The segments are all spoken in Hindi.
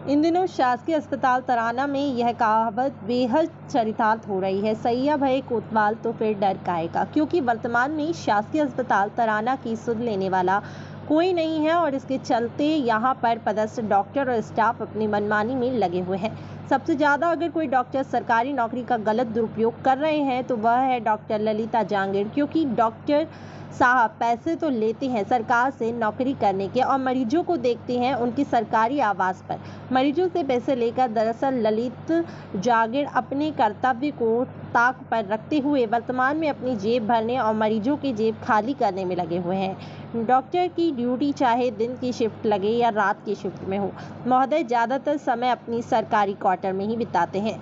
इन दिनों शासकीय अस्पताल तराना में यह कहावत बेहद चरितार्थ हो रही है, सैया भये कोतवाल तो फिर डर काहेगा, क्योंकि वर्तमान में शासकीय अस्पताल तराना की सुध लेने वाला कोई नहीं है और इसके चलते यहाँ पर पदस्थ डॉक्टर और स्टाफ अपनी मनमानी में लगे हुए हैं। सबसे ज़्यादा अगर कोई डॉक्टर सरकारी नौकरी का गलत दुरुपयोग कर रहे हैं तो वह है डॉक्टर ललिता जांगीड़, क्योंकि डॉक्टर साहब पैसे तो लेते हैं सरकार से नौकरी करने के और मरीजों को देखते हैं उनकी सरकारी आवास पर। मरीजों से पैसे लेकर दरअसल ललित जांगीड़ अपने कर्तव्य को ताक पर रखते हुए वर्तमान में अपनी जेब भरने और मरीजों की जेब खाली करने में लगे हुए हैं। डॉक्टर की ड्यूटी चाहे दिन की शिफ्ट लगे या रात की शिफ्ट में हो, महोदय ज़्यादातर समय अपनी सरकारी क्वार्टर में ही बिताते हैं।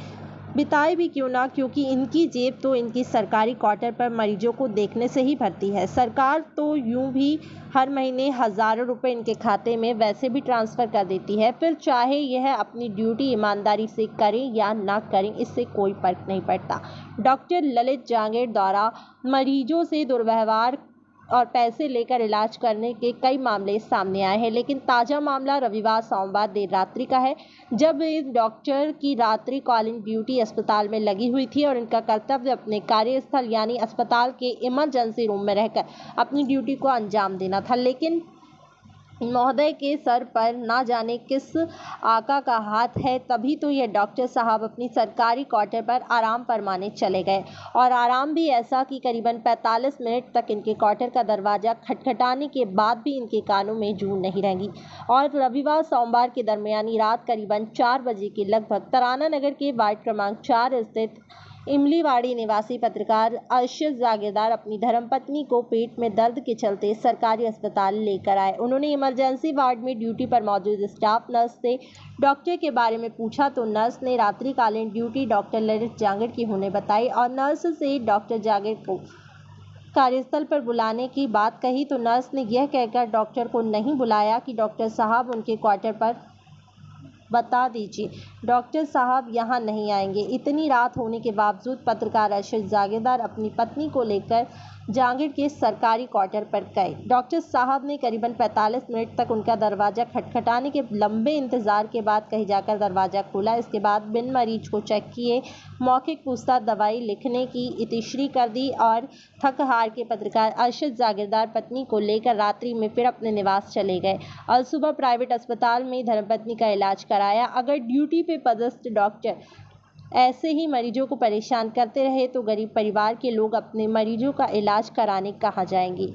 बिताए भी क्यों ना, क्योंकि इनकी जेब तो इनकी सरकारी क्वार्टर पर मरीजों को देखने से ही भरती है। सरकार तो यूं भी हर महीने हज़ारों रुपए इनके खाते में वैसे भी ट्रांसफ़र कर देती है, फिर चाहे यह अपनी ड्यूटी ईमानदारी से करें या ना करें, इससे कोई फर्क नहीं पड़ता। डॉक्टर ललित जांगीड़ द्वारा मरीजों से दुर्व्यवहार और पैसे लेकर इलाज करने के कई मामले सामने आए हैं, लेकिन ताज़ा मामला रविवार सोमवार देर रात्रि का है, जब एक डॉक्टर की रात्रि कॉलिंग ड्यूटी अस्पताल में लगी हुई थी और इनका कर्तव्य अपने कार्यस्थल यानी अस्पताल के इमरजेंसी रूम में रहकर अपनी ड्यूटी को अंजाम देना था। लेकिन महोदय के सर पर ना जाने किस आका का हाथ है, तभी तो ये डॉक्टर साहब अपनी सरकारी क्वार्टर पर आराम फरमाने चले गए। और आराम भी ऐसा कि करीबन 45 मिनट तक इनके क्वार्टर का दरवाज़ा खटखटाने के बाद भी इनके कानों में जूं नहीं रेंगी। और रविवार सोमवार के दरमियानी रात करीबन 4 बजे के लगभग तराना नगर के वार्ड क्रमांक 4 स्थित इमलीवाड़ी निवासी पत्रकार अर्शद जागीरदार अपनी धर्मपत्नी को पेट में दर्द के चलते सरकारी अस्पताल लेकर आए। उन्होंने इमरजेंसी वार्ड में ड्यूटी पर मौजूद स्टाफ नर्स से डॉक्टर के बारे में पूछा तो नर्स ने रात्रिकालीन ड्यूटी डॉक्टर ललित जांगीड़ की होने बताई और नर्स से डॉक्टर जांगीड़ को कार्यस्थल पर बुलाने की बात कही तो नर्स ने यह कहकर डॉक्टर को नहीं बुलाया कि डॉक्टर साहब उनके क्वार्टर पर बता दीजिए, डॉक्टर साहब यहाँ नहीं आएंगे। इतनी रात होने के बावजूद पत्रकार अर्शद जागीरदार अपनी पत्नी को लेकर जांगीड़ के सरकारी क्वार्टर पर गए। डॉक्टर साहब ने करीबन 45 मिनट तक उनका दरवाज़ा खटखटाने के लंबे इंतजार के बाद कहीं जाकर दरवाज़ा खोला। इसके बाद बिन मरीज को चेक किए, मौखिक पूछताछ दवाई लिखने की इतिश्री कर दी और थक हार के पत्रकार अर्शद जागीरदार पत्नी को लेकर रात्रि में फिर अपने निवास चले गए और सुबह प्राइवेट अस्पताल में धर्मपत्नी का इलाज कराया। अगर ड्यूटी पे पदस्थ डॉक्टर ऐसे ही मरीजों को परेशान करते रहे तो गरीब परिवार के लोग अपने मरीजों का इलाज कराने कहाँ जाएंगे।